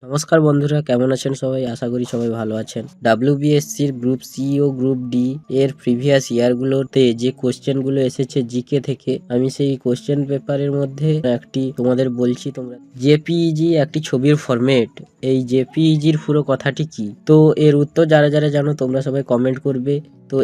নমস্কার বন্ধুরা, কেমন আছেন সবাই? আশা করি সবাই ভালো আছেন। ডাব্লিউবিএসসির গ্রুপ সি ও গ্রুপ ডি এর প্রিভিয়াস ইয়ারগুলোতে যে কোশ্চেনগুলো এসেছে জিকে থেকে, আমি সেই কোশ্চেন পেপারের মধ্যে একটি তোমাদের বলছি। তোমরা জেপিইজি একটি ছবির ফরম্যাট। এই জেপিইজির পুরো কথাটি কি? তো এর উত্তর যারা যারা জানো তোমরা সবাই কমেন্ট করবে। তো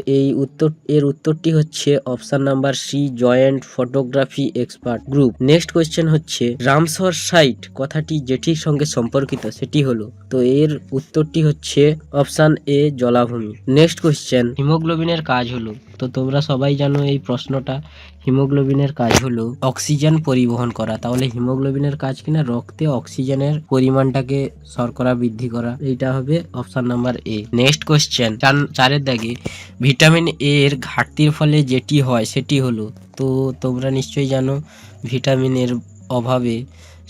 এর উত্তরটি হচ্ছে option number C, joint photography expert group. Next question হচ্ছে রামসর সাইট কথাটি যেটির সঙ্গে সম্পর্কিত সেটি হলো। তো এর উত্তরটি হচ্ছে অপশন এ, জলাভূমি। নেক্সট কোয়েশ্চেন, হিমোগ্লোবিনের কাজ হলো। তো তোমরা সবাই জানো এই প্রশ্নটা। হিমোগ্লোবিনের কাজ হলো অক্সিজেন পরিবহন করা। তাহলে হিমোগ্লোবিনের কাজ কিনা রক্তে অক্সিজেনের পরিমাণটাকে শর্করা বৃদ্ধি করা। এইটা হবে option number A. Next question, চারের দাগে ভিটামিন এ এর ঘাটতির ফলে যেটি হয় সেটি হলো। তো তোমরা নিশ্চয়ই জানো ভিটামিন এর অভাবে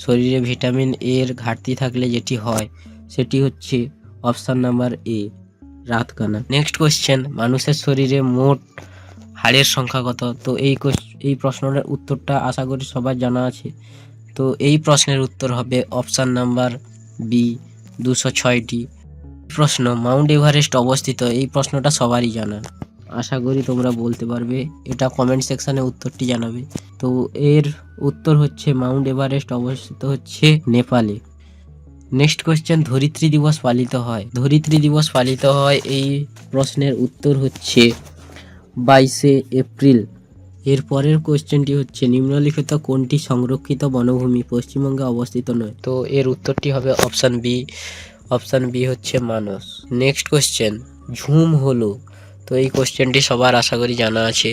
শরীরে ভিটামিন এর ঘাটতি থাকলে যেটি হয় সেটি হচ্ছে অপশন নাম্বার এ, রাতকানা। নেক্সট কোয়েশ্চেন, মানুষের শরীরে মোট হাড়ের সংখ্যা কত? তো এই প্রশ্নটার উত্তরটা আশা করি সবার জানা আছে। তো এই প্রশ্নের উত্তর হবে অপশন নাম্বার বি, 206টি। প্রশ্ন, মাউন্ট এভারেস্ট অবস্থিত? এই প্রশ্নটা সবারই জানা, আশা করি তোমরা বলতে পারবে। এটা কমেন্ট সেকশনে উত্তরটি জানাবে। তো এর উত্তর হচ্ছে মাউন্ট এভারেস্ট অবস্থিত হচ্ছে নেপালে। নেক্সট কোয়েশ্চেন, ধরিত্রী দিবস পালিত হয়? ধরিত্রী দিবস পালিত হয়, এই প্রশ্নের উত্তর হচ্ছে 22শে এপ্রিল। এর পরের কোয়েশ্চেনটি হচ্ছে নিম্নলিখিত কোনটি সংরক্ষিত বনভূমি পশ্চিমবঙ্গে অবস্থিত নয়? তো এর উত্তরটি হবে অপশন বি। অপশন বি হচ্ছে মানস। নেক্সট কোয়েশ্চেন, ঝুম হলো? তো এই কোশ্চেনটি সবার আশা করি জানা আছে।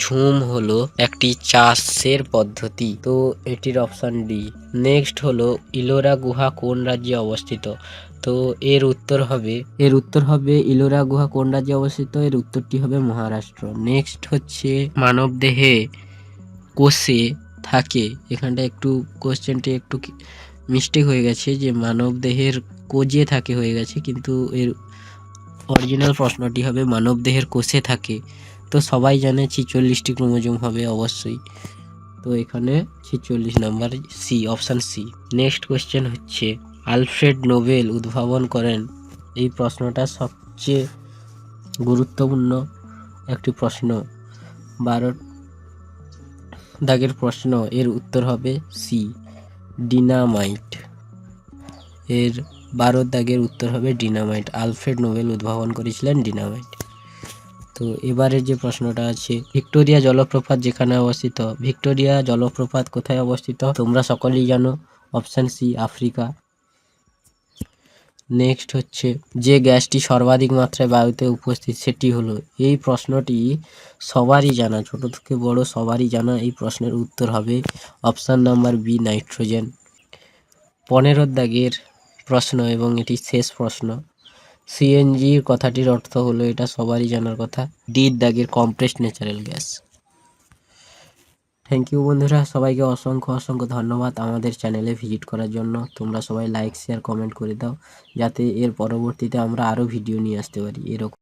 ঝুম হলো একটি চাষের পদ্ধতি। তো এটির অপশন ডি। নেক্সট হলো ইলোরা গুহা কোন রাজ্যে অবস্থিত? তো এর উত্তর হবে ইলোরা গুহা কোন রাজ্যে অবস্থিত? এর উত্তরটি হবে মহারাষ্ট্র। নেক্সট হচ্ছে মানব দেহে কোষে থাকে, এখানটা একটু কোশ্চেনটি একটু মিস্টেক হয়ে গেছে, যে মানব দেহের কোষে থাকে হয়ে গেছে, কিন্তু এর অরিজিনাল প্রশ্নটি হবে মানব দেহের কোষে থাকে। তো সবাই জানে 46টি ক্রোমোজোম হবে অবশ্যই। তো এখানে 46 number C, option C. Next question হচ্ছে আলফ্রেড নোবেল উদ্ভাবন করেন? এই প্রশ্নটা সবচেয়ে গুরুত্বপূর্ণ একটি প্রশ্ন, 12 দাগের প্রশ্ন। এর উত্তর হবে সি, ডিনামাইট। এর 12 দাগের উত্তর হবে ডিনামাইট। আলফ্রেড নোবেল উদ্ভাবন করেছিলেন ডিনামাইট। তো এবারে যে প্রশ্নটা আছে, ভিক্টোরিয়া জলপ্রপাত যেখানে অবস্থিত, ভিক্টোরিয়া জলপ্রপাত কোথায় অবস্থিত? তোমরা সকলেই জানো, অপশান সি, আফ্রিকা। নেক্সট হচ্ছে যে গ্যাসটি সর্বাধিক মাত্রায় বায়ুতে উপস্থিত সেটি হলো। এই প্রশ্নটি সবারই জানা, ছোট থেকে বড় সবারই জানা। এই প্রশ্নের উত্তর হবে অপশান নাম্বার বি, নাইট্রোজেন। 15 দাগের প্রশ্ন এবং এটি শেষ প্রশ্ন। সিএনজির কথাটির অর্থ হলো, এটা সবারই জানার কথা, ডি দাগের compressed natural gas. Thank you বন্ধুরা, সবাইকে অসংখ্য অসংখ্য ধন্যবাদ আমাদের চ্যানেলে ভিজিট করার জন্য। তোমরা সবাই লাইক, শেয়ার, কমেন্ট করে দাও, যাতে এর পরবর্তীতে আমরা আরও ভিডিও নিয়ে আসতে পারি এরকম।